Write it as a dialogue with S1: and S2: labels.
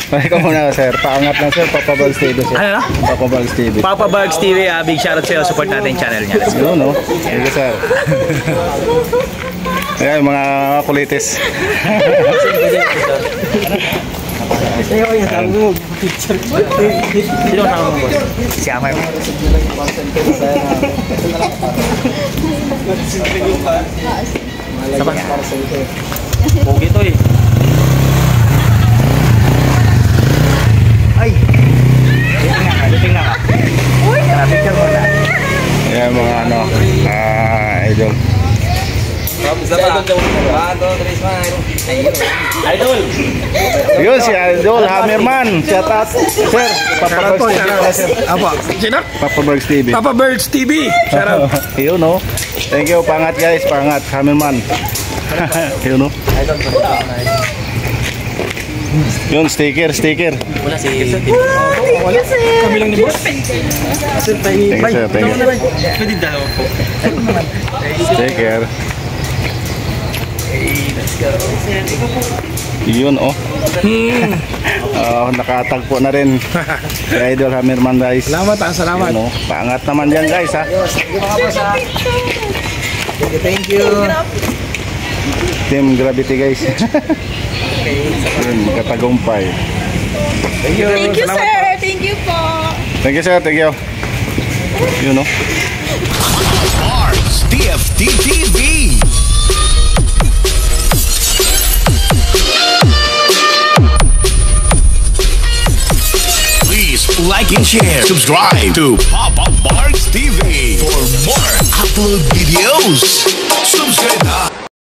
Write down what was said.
S1: Ikaw muna sir, paangat lang sir, Papa Balgs TV sir.
S2: Ano?
S1: Papa Balgs TV.
S2: Papa Balgs TV, big shoutout sa'yo, support natin yung channel niya. Let's go.
S1: Yun, no? Thank you sir. Ayan, mga kulitis.
S2: Sino kasama mo, boss? Si Amay mo. Saban. Pogi to eh. Ay! Dating nga ka. Picture mo na.
S1: Ayan, mga ano, idol.
S2: Idol!
S1: Yun, si Idol Hammerman. Shout out, sir. Papa Balgs TV.
S3: Apa? Sino?
S1: Papa Balgs TV.
S3: Papa Balgs TV. Shout out.
S1: Yun, no? Thank you, pangat guys, pangat. Hammerman. Yun, no? Yun, sticker.
S2: Wala si...
S4: Wala sir.
S3: Kami lang ni boss.
S1: Thank you, sir. Thank you.
S2: Pwede dalawa po.
S1: Sticker.
S2: Let's go.
S1: Yun, oh. Nakatagpo na rin. Si Idol Hammerman, guys.
S3: Salamat, salamat.
S1: Yun, oh. Paangat naman yan, guys, ha.
S2: Thank you.
S1: Team Gravity, guys. Yun, katagumpay.
S4: Thank you sir. Thank you po.
S1: Thank you, sir. Thank you. Yun, oh.
S5: Balgs TFT TV. Please like and share. Subscribe to Papa Balgs TV for more upload videos. Subscribe na.